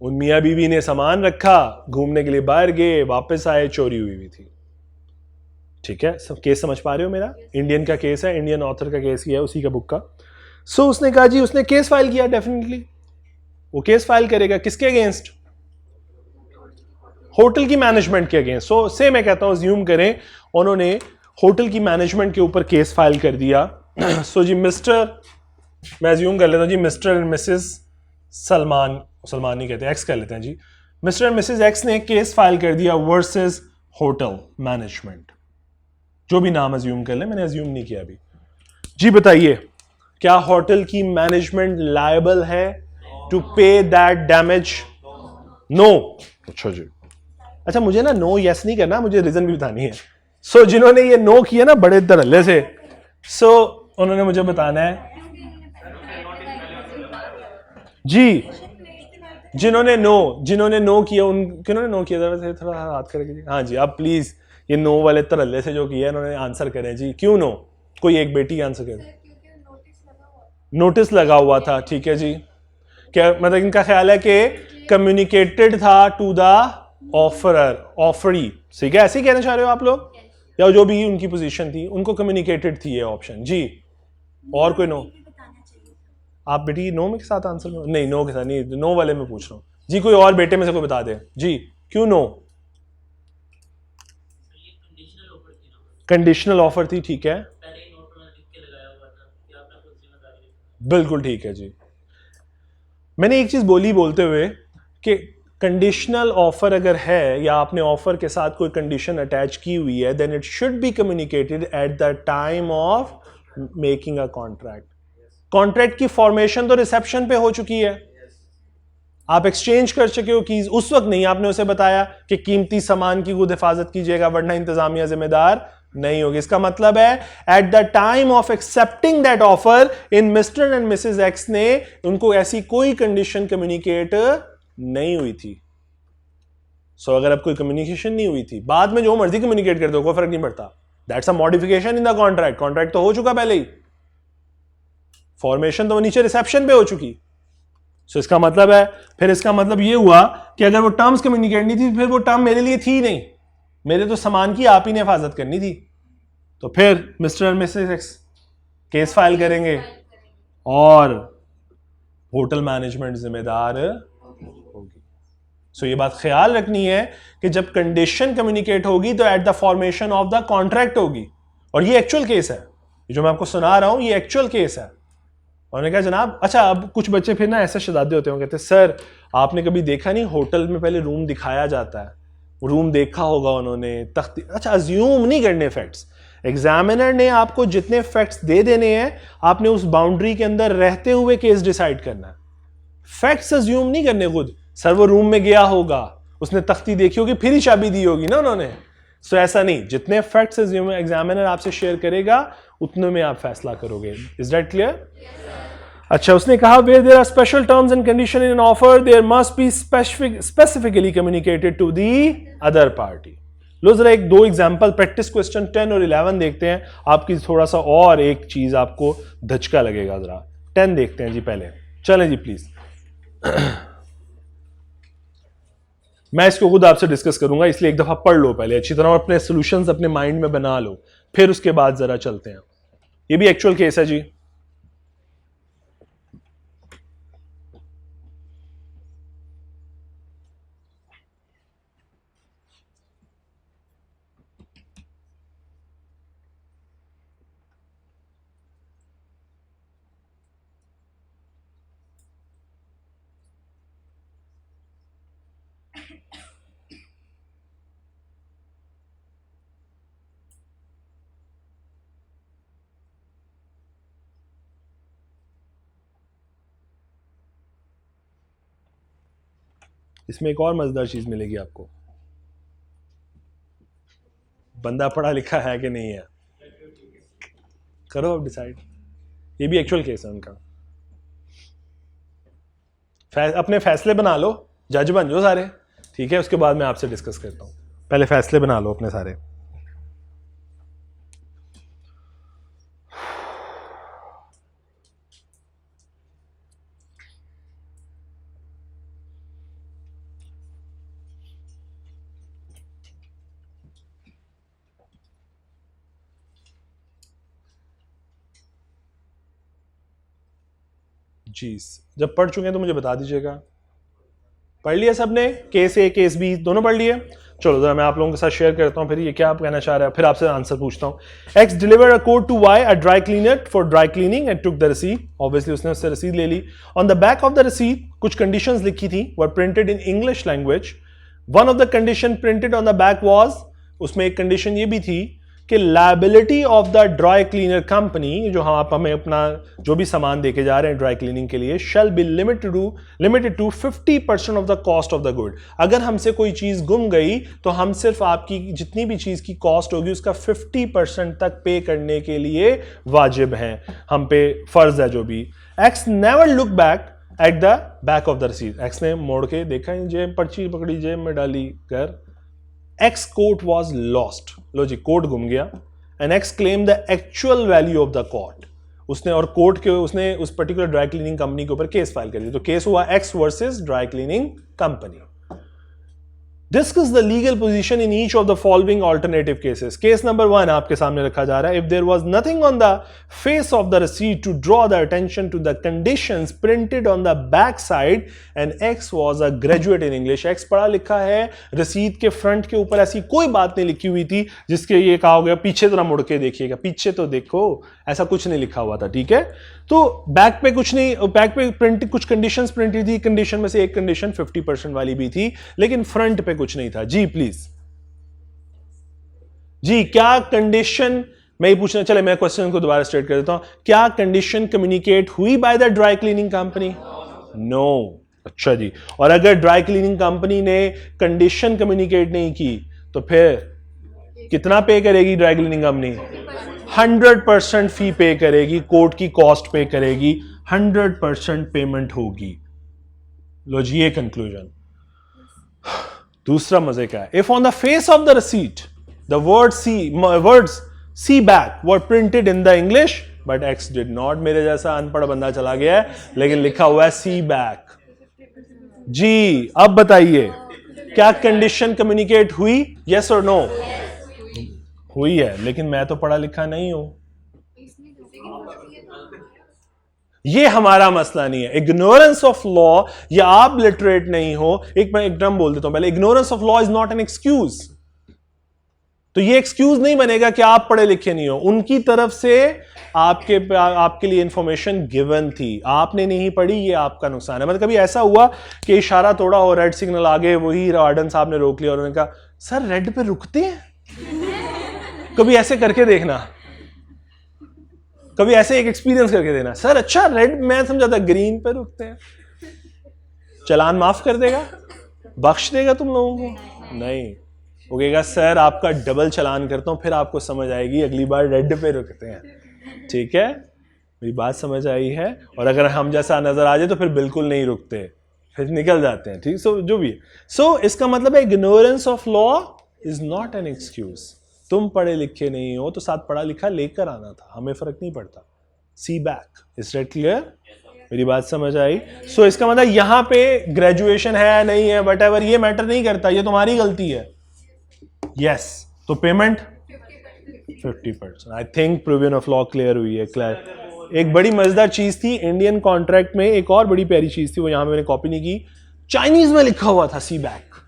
उन मियाँ बीवी ने सामान रखा, घूमने के लिए बाहर गए, वापस आए, चोरी हुई हुई थी। ठीक है, सब केस समझ पा रहे हो मेरा? इंडियन का केस है, इंडियन ऑथर का केस ही है उसी का बुक का। सो उसने कहा जी उसने केस फाइल किया, डेफिनेटली वो केस फाइल करेगा किसके अगेंस्ट? होटल की मैनेजमेंट के अगेंस्ट। सो से मैं कहता हूं अज्यूम करें उन्होंने होटल की मैनेजमेंट के ऊपर केस फाइल कर दिया। सो जी मिस्टर, मैं अज्यूम कर लेता हूं जी Mr and Mrs Salman, Salman नहीं कहते, एक्स कर लेते हैं जी, मिस्टर एंड मिसेस एक्स ने केस फाइल कर दिया वर्सेस होटल मैनेजमेंट, जो भी नाम अज्यूम कर ले, मैंने अज्यूम नहीं किया अभी। जी बताइए क्या होटल की मैनेजमेंट लायबल है टू पे दैट डैमेज? नो। अच्छा जी, अच्छा मुझे ना नो यस नहीं करना, मुझे रीजन भी बतानी है। सो जिन्होंने ये नो किया ना बड़े धड़ल्ले से, सो उन्होंने मुझे बताना है जी, जिन्होंने नो किया उन किन्होंने नो किया था, थोड़ा हाथ करके। हाँ जी, अब प्लीज ये नो वाले तरल्ले से जो किया उन्होंने आंसर करें जी, क्यों नो? कोई एक बेटी आंसर करे। नोटिस लगा हुआ था, ठीक है जी। क्या मतलब इनका ख्याल है कि कम्युनिकेटेड था टू द ऑफरर, ऑफरी, ठीक है, ऐसे ही कहना चाह रहे हो आप लोग, या जो भी उनकी पोजीशन थी उनको कम्युनिकेटेड थी ये ऑप्शन जी। और कोई नो? आप बेटी नो में के साथ आंसर नहीं, नो के साथ नहीं, नो वाले में पूछ रहा हूँ जी। कोई और बेटे में से कोई बता दे जी, क्यों नो? कंडीशनल ऑफर थी, ठीक है, बिल्कुल ठीक है जी। मैंने एक चीज बोली बोलते हुए कि कंडीशनल ऑफर अगर है या आपने ऑफर के साथ कोई कंडीशन अटैच की हुई है then it should be communicated at the time of making a contract. Contract की फॉर्मेशन तो रिसेप्शन पे हो चुकी है, आप एक्सचेंज कर चुके हो कीज, उस वक्त नहीं आपने उसे बताया कि कीमती सामान की खुद हिफाजत कीजिएगा वरना इंतजामिया जिम्मेदार नहीं होगी। इसका मतलब है eight the time of accepting that offer in mister and Mrs X ने उनको ऐसी कोई कंडीशन कम्युनिकेट नहीं हुई थी। सो अगर अब कोई कम्युनिकेशन नहीं हुई थी, बाद में जो मर्जी कम्युनिकेट कर दो कोई फर्क नहीं पड़ता, that's a modification in the contract. Contract तो हो चुका पहले ही, फॉर्मेशन तो नीचे रिसेप्शन पे हो चुकी। सो इसका मतलब है, फिर इसका मतलब ये हुआ कि अगर वो टर्म्स कम्युनिकेट नहीं थी फिर वो टर्म मेरे लिए थी नहीं, मेरे तो सामान की आप ही ने हिफाजत करनी थी। तो फिर mister and Mrs x case file करेंगे और होटल मैनेजमेंट जिम्मेदार होगी। सो ये बात ख्याल रखनी है कि जब कंडीशन कम्युनिकेट होगी तो at the formation of the contract होगी। और ये एक्चुअल केस है, जो मैं आपको सुना रहा हूं ये एक्चुअल केस है। उन्होंने कहा जनाब, अच्छा अब कुछ बच्चे फिर ना ऐसे शहजादे होते हैं, कहते हैं सर आपने कभी देखा नहीं होटल में पहले रूम दिखाया जाता है, रूम देखा होगा उन्होंने, तख्ती। अच्छा अज्यूम नहीं करने फैक्ट्स, एग्जामिनर ने आपको जितने फैक्ट्स दे देने हैं आपने उस बाउंड्री के अंदर रहते हुए केस डिसाइड करना है। फैक्ट्स अज्यूम नहीं करने खुद। सर वो रूम में गया होगा, उसने तख्ती देखी होगी फिर ही चाबी दी होगी ना उन्होंने। सो ऐसा नहीं, जितने फैक्ट्स एग्जामिनर आपसे शेयर करेगा उतने में आप फैसला करोगे। Is that clear? अच्छा उसने कहा where there are special terms and condition in an offer there must be specifically communicated to the other party. लो जरा एक दो एग्जांपल प्रैक्टिस क्वेश्चन 10 और 11 देखते हैं, आपकी थोड़ा सा और एक चीज आपको धचका लगेगा। जरा 10 देखते हैं जी पहले, चलें जी प्लीज। मैं इसको खुद आपसे डिस्कस करूंगा इसलिए एक दफा पढ़ लो पहले अच्छी तरह और अपने सॉल्यूशंस अपने माइंड में बना लो, फिर उसके बाद जरा चलते हैं। ये भी एक्चुअल केस है जी। इसमें एक और मजेदार चीज मिलेगी आपको, बंदा पढ़ा लिखा है कि नहीं है, करो अब डिसाइड। ये भी एक्चुअल केस है उनका। अपने फैसले बना लो, जज बन जाओ सारे, ठीक है, उसके बाद मैं आपसे डिस्कस करता हूं। पहले फैसले बना लो अपने सारे। जी, जब पढ़ चुके हैं तो मुझे बता दीजिएगा। पढ़ लिया सबने? केस ए केस बी दोनों पढ़ लिए? चलो जरा मैं आप लोगों के साथ शेयर करता हूं फिर ये क्या आप कहना चाह रहे हैं, फिर आपसे आंसर पूछता हूं। X delivered a coat to Y a dry cleaner for dry cleaning and took the रसीद। ऑब्वियसली उसने उससे रसीद ले ली। On the back of the रसीद कुछ कंडीशंस लिखी थी, were printed in English language. One of the condition printed on the back was, उसमें एक कंडीशन ये भी थी कि liability of the dry cleaner company, जो हम आप हमें अपना जो भी सामान देके जा रहे हैं ड्राई क्लीनिंग के लिए, shall be limited to 50% of the cost of the good. अगर हमसे कोई चीज गुम गई तो हम सिर्फ आपकी जितनी भी चीज की कॉस्ट होगी उसका 50% तक पे करने के लिए वाजिब हैं, हम पे फर्ज है जो भी। X never look back at the back of the रसीद। एक्स ने मोड़ के देखा, जेब पर्ची पकड़ी, जेब में डाली, कर X coat was lost। लो जी, कोट गुम गया। And X claimed the actual value of the coat। उसने और कोट के उसने उस पर्टिकुलर ड्राई क्लीनिंग कंपनी के ऊपर केस फाइल कर दिया। तो केस हुआ X versus dry cleaning company. Discuss the legal position in each of the following alternative cases। Case number 1 आपके सामने रखा जा रहा है। If there was nothing on the face of the receipt to draw the attention to the conditions printed on the back side and X was a graduate in English। X पढ़ा लिखा है, रसीद के फ्रंट के ऊपर ऐसी कोई बात नहीं लिखी हुई थी जिसके ये कहा हो गया पीछे जरा मुड़ के देखिएगा, पीछे तो देखो, ऐसा कुछ नहीं लिखा हुआ था, ठीक है। तो बैक पे कुछ नहीं, बैक पे प्रिंट कुछ कंडीशंस प्रिंटेड थी, कंडीशन में से एक कंडीशन 50% वाली भी थी, लेकिन फ्रंट पे कुछ नहीं था। जी प्लीज जी, क्या कंडीशन, मैं ये पूछना, चले मैं क्वेश्चन को दोबारा स्टेट कर देता हूं, क्या कंडीशन कम्युनिकेट हुई by the dry cleaning company? No. अच्छा जी, और अगर ड्राई क्लीनिंग कंपनी ने कंडीशन कम्युनिकेट नहीं की तो फिर कितना पे करेगी ड्राई क्लीनिंग कंपनी? 100% फी पे करेगी, कोर्ट की कॉस्ट पे करेगी, 100% पेमेंट होगी। लो जी, ये कंक्लूजन। दूसरा मजे का है, if on the face of the receipt the words see back were printed in the English but X did not. मेरे जैसा अनपढ़ बंदा चला गया है, लेकिन लिखा हुआ है सी बैक। जी अब बताइए, क्या कंडीशन कम्युनिकेट हुई? यस और नो? हुई है, लेकिन मैं तो पढ़ा लिखा नहीं हूं, ये हमारा मसला नहीं है। इग्नोरेंस ऑफ लॉ, या आप लिटरेट नहीं हो, मैं एक टर्म बोल देता हूं पहले, ignorance of law is not an excuse. तो ये एक्सक्यूज नहीं बनेगा कि आप पढ़े लिखे नहीं हो, उनकी तरफ से आपके लिए इंफॉर्मेशन गिवन थी, आपने नहीं पढ़ी, ये आपका नुकसान है। मतलब कभी ऐसा हुआ कि इशारा तोड़ा हो, रेड सिग्नल आगे, वही वार्डन साहब ने रोक लिया और उन्होंने कहा सर रेड पे रुकते हैं? कभी ऐसे करके देखना, कभी ऐसे एक एक्सपीरियंस करके देना, सर अच्छा रेड, मैं समझा था ग्रीन पे रुकते हैं। चलान माफ कर देगा, बख्श देगा तुम लोगों को? नहीं, वो कहेगा सर आपका डबल चलान करता हूं, फिर आपको समझ आएगी, अगली बार रेड पे रुकते हैं। ठीक है, मेरी बात समझ आई है? और अगर हम जैसा नजर आ जाए तो फिर बिल्कुल नहीं रुकते, फिर निकल जाते हैं। ठीक, सो जो भी, सो इसका मतलब है ignorance of law is not an excuse. तुम पढ़े लिखे नहीं हो तो साथ पढ़ा लिखा लेकर आना था, हमें फर्क नहीं पड़ता। सी बैक, इज दैट क्लियर? मेरी बात समझ आई? सो इसका मतलब यहां पे ग्रेजुएशन है नहीं है, वट एवर, ये मैटर नहीं करता, ये तुम्हारी गलती है। यस, तो payment 50%। I think provision of law clear हुई है। क्लियर। एक बड़ी मजेदार चीज थी इंडियन कॉन्ट्रैक्ट में, एक और बड़ी प्यारी चीज थी, वो यहां मैंने कॉपी नहीं की, चाइनीज में लिखा हुआ था सी बैक,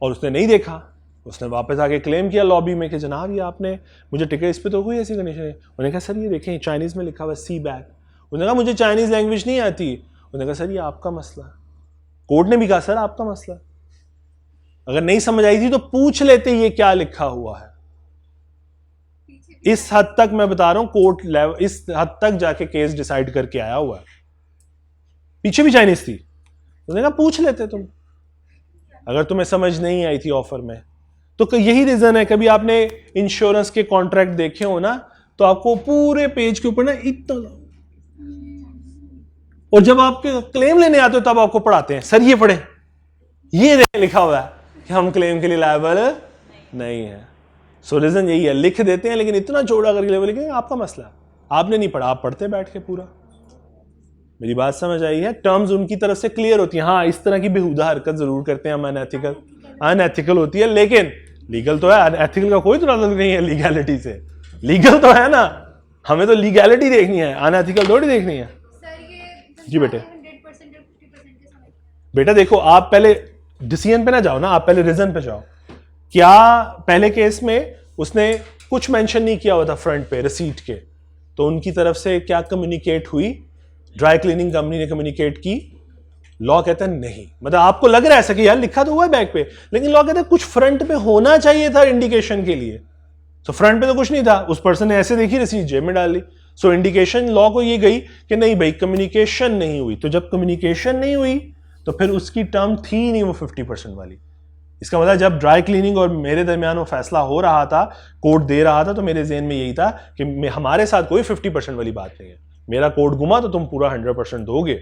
और उसने नहीं देखा, उसने वापस आके क्लेम किया लॉबी में कि जनाब ये आपने मुझे टिकट, इस पे तो कोई ऐसी कंडीशन है। उन्होंने कहा सर ये देखें चाइनीज में लिखा हुआ सी बैक। उन्होंने कहा मुझे चाइनीज लैंग्वेज नहीं आती। उन्होंने कहा सर ये आपका मसला। कोर्ट ने भी कहा सर आपका मसला, अगर नहीं समझ आई थी तो पूछ लेते ये क्या लिखा हुआ है। इस हद तक मैं बता रहा हूं, कोर्ट लेवल इस हद तक जाके केस डिसाइड करके आया हुआ है। पीछे भी चाइनीज थी, उन्होंने कहा पूछ लेते तुम, अगर तुम्हें समझ नहीं आई थी ऑफर में, तो यही रीजन है। कभी आपने इंश्योरेंस के कॉन्ट्रैक्ट देखे हो ना, तो आपको पूरे पेज के ऊपर ना इतना, और जब आपके क्लेम लेने आते हो तब आपको पढ़ाते हैं सर ये पढ़े, ये लिखा हुआ है कि हम क्लेम के लिए लायबल नहीं है। सो रीजन यही है, लिख देते हैं लेकिन इतना चौड़ा करके लेवल लिखेंगे, आपका मसला, आपने नहीं पढ़ा, आप पढ़ते बैठ के पूरा। मेरी बात समझ आई है? टर्म्स उनकी तरफ से क्लियर होती है। हाँ, इस तरह की बेहुदा हरकत जरूर करते हैं हम, अनएथिकल होती है, लेकिन लीगल तो है। अनएथिकल का कोई ताल्लुक नहीं है लीगैलिटी से, लीगल तो है ना, हमें तो लीगैलिटी देखनी है, अनएथिकल थोड़ी देखनी है। जी बेटे, बेटा देखो, आप पहले डिसीजन पे ना जाओ ना, आप पहले रीजन पे जाओ। क्या पहले केस में उसने कुछ मेंशन नहीं किया हुआ था फ्रंट पे रिसीट के, तो उनकी तरफ से क्या कम्युनिकेट हुई? ड्राई क्लीनिंग कंपनी ने कम्युनिकेट की। लॉ कहता है नहीं, मतलब आपको लग रहा है ऐसा कि यार लिखा तो हुआ है बैक पे, लेकिन लॉ कहता है कुछ फ्रंट पे होना चाहिए था इंडिकेशन के लिए। तो फ्रंट पे तो कुछ नहीं था, उस पर्सन ने ऐसे देखी, रिसीट जेब में डाल ली। सो इंडिकेशन लॉ को ये गई कि नहीं भाई कम्युनिकेशन नहीं हुई। तो जब कम्युनिकेशन नहीं हुई तो फिर उसकी टर्म थी नहीं वो 50% वाली। इसका मतलब जब ड्राई क्लीनिंग और मेरे दरमियान वो फैसला हो रहा था, कोर्ट दे रहा था, तो मेरे ज़हन में यही था कि हमारे साथ कोई 50% वाली बात नहीं है, मेरा कोर्ट घुमा तो तुम पूरा 100% दोगे,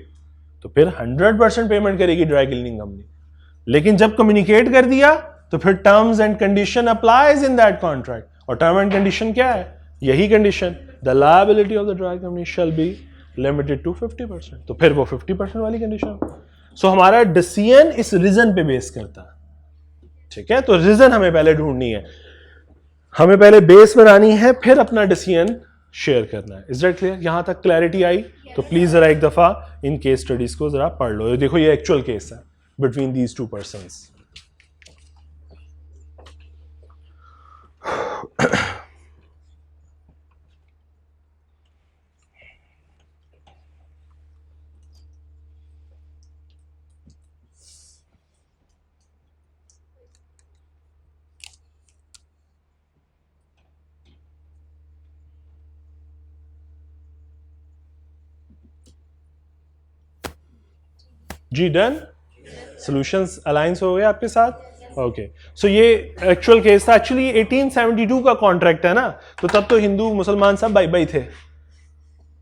तो फिर 100% पेमेंट करेगी ड्राई क्लीनिंग कंपनी। लेकिन जब कम्युनिकेट कर दिया तो फिर terms and conditions applies in that contract, और टर्म एंड कंडीशन क्या है? यही condition, the liability of the dry company shall be limited to 50%। तो फिर वो 50% वाली कंडीशन। सो हमारा डिसीजन इस रीजन पे बेस करता है, ठीक है? तो रीजन हमें पहले ढूंढनी है, हमें पहले बेस बनानी है, फिर अपना डिसीजन शेयर करना है। Is that clear? यहां तक क्लैरिटी आई? तो प्लीज जरा एक दफा इन केस स्टडीज को जरा पढ़ लो। देखो ये एक्चुअल केस है बिटवीन दीज टू पर्संस। जी डन? सॉल्यूशंस अलायंस हो गया आपके साथ? ओके। सो ये एक्चुअल केस था। एक्चुअली 1872 का कॉन्ट्रैक्ट है ना, तो तब तो हिंदू मुसलमान सब भाई भाई थे,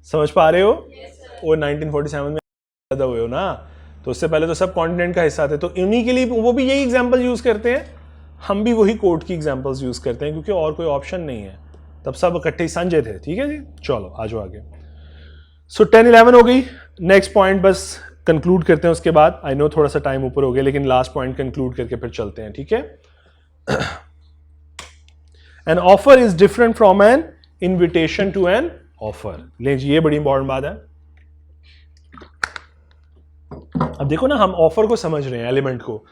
समझ पा रहे हो? वो 1947 में पैदा हुए हो ना, तो उससे पहले तो सब कॉन्टिनेंट का हिस्सा थे। तो उन्हीं के लिए वो भी यही एग्जाम्पल यूज करते हैं, हम भी वही कोर्ट की एग्जाम्पल्स यूज करते हैं, क्योंकि और कोई ऑप्शन नहीं है। तब सब इकट्ठे समझे थे। ठीक है जी, चलो आ जाओ आगे। सो 10-11 हो गई। नेक्स्ट पॉइंट बस कंक्लूड करते हैं उसके बाद। आई नो थोड़ा सा टाइम ऊपर हो गया, लेकिन लास्ट पॉइंट कंक्लूड करके फिर चलते हैं, ठीक है? An offer is different from an invitation to an offer. ले जी, ये बड़ी इंपॉर्टेंट बात है। अब देखो ना, हम ऑफर को समझ रहे हैं, एलिमेंट को,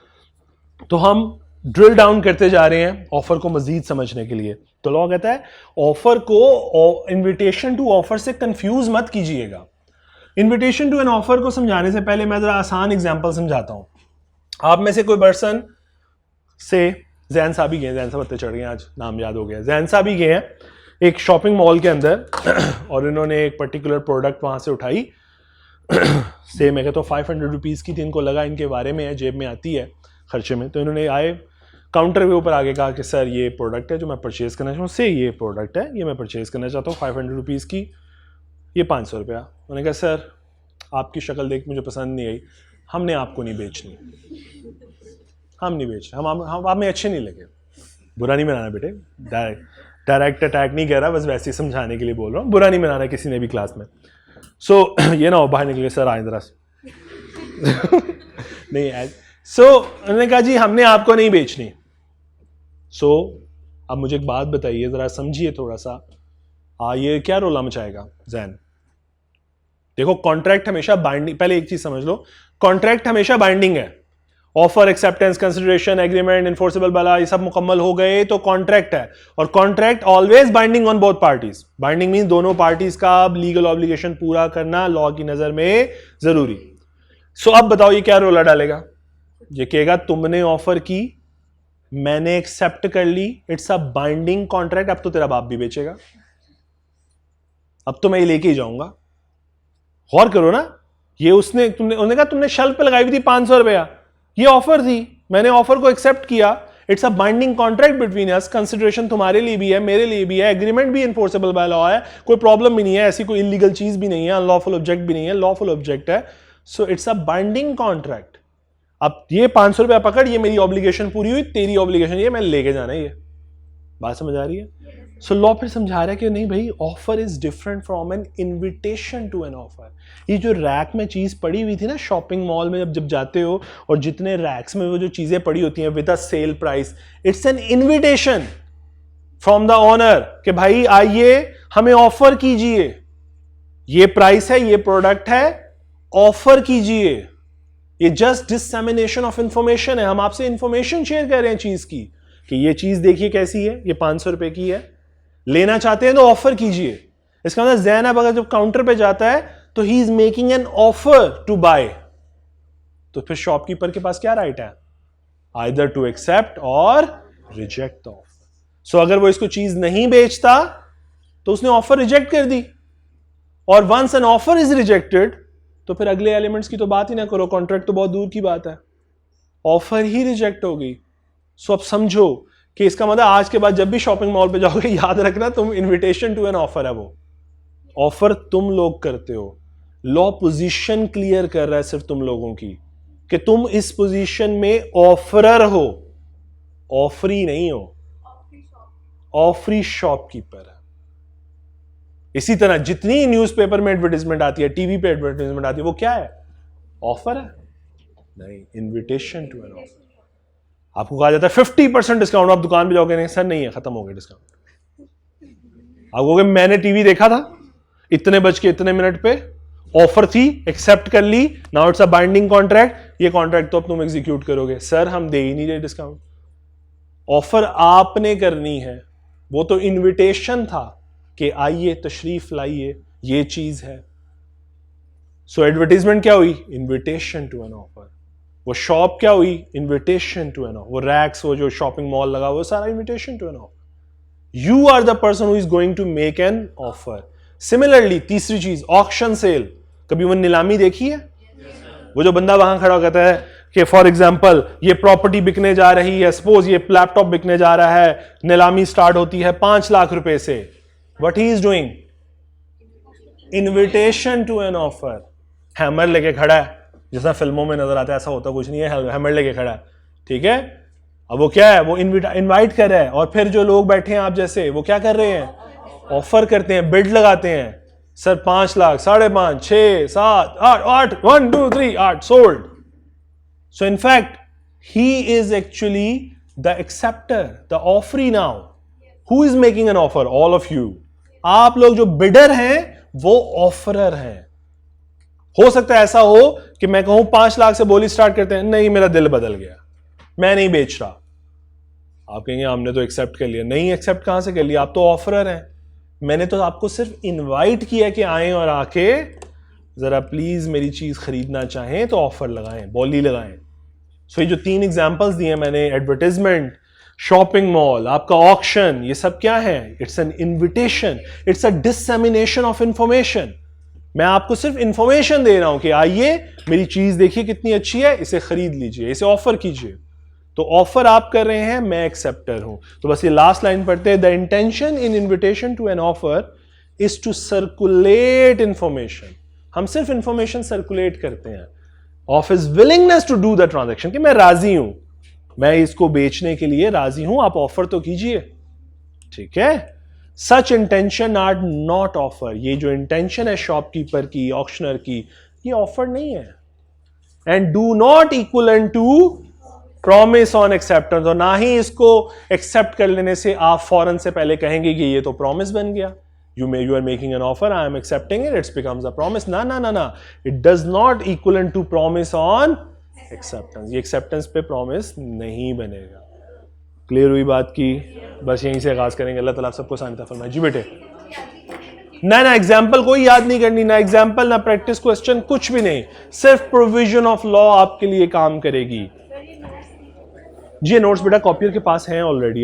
तो हम ड्रिल डाउन करते जा रहे हैं ऑफर को मजीद समझने के लिए। तो लॉ कहता है ऑफर को इन्विटेशन टू ऑफर से कंफ्यूज मत कीजिएगा। इन्विटेशन टू एन ऑफर को समझाने से पहले मैं जरा आसान एग्जांपल समझाता हूं। आप में से कोई पर्सन से जैन साहब ही गए, जैन साहब चढ़ गए, आज नाम याद हो गया, जैन साहब ही गए हैं एक शॉपिंग मॉल के अंदर और इन्होंने एक पर्टिकुलर प्रोडक्ट वहां से उठाई। से मैं कहता हूँ 500 रुपीज़ की थी, इनको लगा इनके बारे में है, जेब में आती है खर्चे में, तो इन्होंने आए काउंटर के ऊपर आगे कहा कि सर ये प्रोडक्ट है जो मैं परचेज़ करना चाहूँ, से ये प्रोडक्ट है ये मैं परचेज़ करना चाहता हूँ 500 रुपीज़ की, ये 500 रुपया। उन्होंने कहा सर आपकी शक्ल देख मुझे पसंद नहीं आई, हमने आपको नहीं बेचनी, हम नहीं बेच, हम हमें अच्छे नहीं लगे। बुरा नहीं बनाना बेटे, डायरेक्ट अटैक नहीं कह रहा, बस वैसे ही समझाने के लिए बोल रहा हूँ, बुरा नहीं बनाना किसी ने भी क्लास में। सो ये ना हो बाहर निकले सर आए जरा नहीं। सो उन्होंने कहा जी हमने आपको नहीं बेचनी। सो अब मुझे एक बात बताइए, जरा समझिए थोड़ा सा, ये क्या रोला मचाएगा जैन? देखो कॉन्ट्रैक्ट हमेशा बाइंडिंग, पहले एक चीज समझ लो, कॉन्ट्रैक्ट हमेशा बाइंडिंग है। Offer, acceptance, consideration, agreement, enforceable वाला ये सब मुकम्मल हो गए तो कॉन्ट्रैक्ट है, और contract always binding on both parties. Binding mean दोनों पार्टीज का लीगल ऑब्लिगेशन पूरा करना लॉ की नजर में जरूरी। सो अब बताओ ये क्या रोला डालेगा? ये कहेगा तुमने ऑफर की, मैंने एक्सेप्ट कर ली, इट्स अ बाइंडिंग कॉन्ट्रैक्ट, अब तो तेरा बाप भी बेचेगा, अब तो मैं ये लेके ही जाऊंगा। गौर करो ना, ये उसने कहा तुमने शेल्फ पे लगाई हुई थी 500 रुपया, ये ऑफर थी, मैंने ऑफर को एक्सेप्ट किया, it's a binding contract between us, consideration तुम्हारे लिए भी है, मेरे लिए भी है, एग्रीमेंट भी इन्फोर्सेबल बाय लॉ है, कोई प्रॉब्लम भी नहीं है, ऐसी कोई इलीगल चीज भी नहीं है, अनलॉफुल ऑब्जेक्ट भी नहीं है, लॉफुल ऑब्जेक्ट है. So it's a binding contract. अब ये 500 रुपया पकड़, ये मेरी ऑब्लिगेशन पूरी हुई, तेरी ऑब्लिगेशन ये मैं लेके जाना है. ये बात समझ आ रही है? सो लॉ फिर समझा रहा है कि नहीं भाई, offer is different from an invitation to an offer. ये जो रैक में चीज पड़ी हुई थी ना शॉपिंग मॉल में, जब जाते हो और जितने रैक्स में वो जो चीजें पड़ी होती हैं with a sale price, it's an invitation from the owner कि भाई आइए हमें ऑफर कीजिए, ये प्राइस है, ये प्रोडक्ट है, ऑफर कीजिए. ये जस्ट डिससेमिनेशन ऑफ इंफॉर्मेशन है. हम आपसे इंफॉर्मेशन शेयर कर रहे हैं चीज की कि ये चीज देखिए कैसी है, ये 500 रुपए की है, लेना चाहते हैं तो ऑफर कीजिए. इसका मतलब ज़ैनब अगर जब काउंटर पे जाता है तो he is making an offer to buy, तो फिर शॉपकीपर के पास क्या राइट है? आइदर टू एक्सेप्ट और रिजेक्ट द ऑफर. सो अगर वो इसको चीज नहीं बेचता तो उसने ऑफर रिजेक्ट कर दी, और once an offer is rejected तो फिर अगले एलिमेंट्स की तो बात ही ना करो, कॉन्ट्रैक्ट तो बहुत दूर की बात है, ऑफर ही रिजेक्ट हो गई. सो अब समझो कि इसका मतलब आज के बाद जब भी शॉपिंग मॉल पे जाओगे याद रखना तुम इनविटेशन टू एन ऑफर है, वो ऑफर तुम लोग करते हो. लॉ पोजीशन क्लियर कर रहा है सिर्फ तुम लोगों की कि तुम इस पोजीशन में ऑफरर हो, ऑफरी नहीं हो, ऑफरी शॉपकीपर है. इसी तरह जितनी न्यूज़पेपर में एडवर्टाइजमेंट आती है, टीवी पे एडवर्टाइजमेंट आती है, वो क्या है? ऑफर है? नहीं, इनविटेशन टू एन ऑफर. आपको कहा जाता है 50% डिस्काउंट, आप दुकान पे जाओगे, नहीं सर नहीं है, खत्म हो गया डिस्काउंट. आप कहोगे मैंने टीवी देखा था इतने बज के इतने मिनट पे, ऑफर थी, एक्सेप्ट कर ली, now it's a binding contract, ये कॉन्ट्रैक्ट तो अब तुम एग्जीक्यूट करोगे. सर हम दे ही नहीं रहे डिस्काउंट, ऑफर आपने करनी है, वो तो इनविटेशन था कि आइए तशरीफ लाइए, ये चीज है. सो एडवर्टाइजमेंट क्या हुई? Invitation to an offer. वो शॉप क्या हुई? Invitation to an offer. वो रैक्स, वो जो शॉपिंग मॉल लगा, वो सारा invitation to an offer. You are the person who is going to make an offer. Similarly तीसरी चीज, ऑक्शन सेल. कभी वो नीलामी देखी है? वो जो बंदा वहां खड़ा कहता है कि फॉर एग्जाम्पल ये प्रॉपर्टी बिकने जा रही है, सपोज ये लैपटॉप बिकने जा रहा है, नीलामी स्टार्ट होती है 5 लाख रुपए से. What he is doing? Invitation to an offer. Hammer लेके खड़ा है, जैसा फिल्मों में नजर आता है, ऐसा होता कुछ नहीं है, हैमर लेके खड़ा है, ठीक है. अब वो क्या है? वो इनवाइट कर रहा है, और फिर जो लोग बैठे हैं आप जैसे, वो क्या कर रहे हैं? ऑफर करते हैं, बिड लगाते हैं. Sir 5 lakh, 5.5, 6, 7, 8, 1, 2, 3, 8 sold. So in fact he is actually the acceptor, the offeree. Now who is making an offer? All of you. आप लोग जो बिडर हैं वो ऑफरर हैं. हो सकता है ऐसा हो कि मैं कहूं 5 लाख से बोली स्टार्ट करते हैं, नहीं मेरा दिल बदल गया, मैं नहीं बेच रहा. आप कहेंगे हमने तो एक्सेप्ट कर लिया. नहीं, एक्सेप्ट कहां से कर लिया? आप तो ऑफरर हैं. मैंने तो आपको सिर्फ इनवाइट किया कि आएं और आके जरा प्लीज मेरी चीज खरीदना चाहें तो ऑफर लगाएं, बोली लगाएं. सो ये जो 3 एग्जांपल्स दिए मैंने, एडवर्टाइजमेंट, शॉपिंग मॉल, आपका ऑक्शन, ये सब क्या है? It's an invitation, it's a डिससेमिनेशन of information. मैं आपको सिर्फ इंफॉर्मेशन दे रहा हूं कि आइए मेरी चीज देखिए कितनी अच्छी है, इसे खरीद लीजिए, इसे ऑफर कीजिए. तो ऑफर आप कर रहे हैं, मैं एक्सेप्टर हूं. तो बस ये लास्ट लाइन पढ़ते हैं. The intention in invitation to an offer is to circulate information. हम सिर्फ इंफॉर्मेशन सर्कुलेट करते हैं of his willingness to do the transaction, कि मैं राजी हूं, मैं इसको बेचने के लिए राजी हूं, आप ऑफर तो कीजिए, ठीक है. सच इंटेंशन आर नॉट ऑफर. ये जो इंटेंशन है शॉपकीपर की, ऑक्शनर की, ये ऑफर नहीं है. And do not equal to promise on acceptance. और ना ही इसको एक्सेप्ट कर लेने से आप फौरन से पहले कहेंगे कि ये तो प्रॉमिस बन गया. You are making an offer, I am accepting it, it's becomes a promise. ना ना ना ना, it does not equal to promise on acceptance. ये एक्सेप्टेंस पे प्रॉमिस नहीं बनेगा. क्लियर हुई बात की? बस यहीं से आगाज करेंगे. अल्लाह ताला आप सबको आसानी अता फरमाए. जी बेटे. ना एग्जाम्पल कोई याद नहीं करनी, ना एग्जाम्पल, ना प्रैक्टिस क्वेश्चन, कुछ भी नहीं. सिर्फ प्रोविजन ऑफ लॉ आपके लिए काम करेगी. जी नोट्स बेटा कॉपियर के पास हैं ऑलरेडी.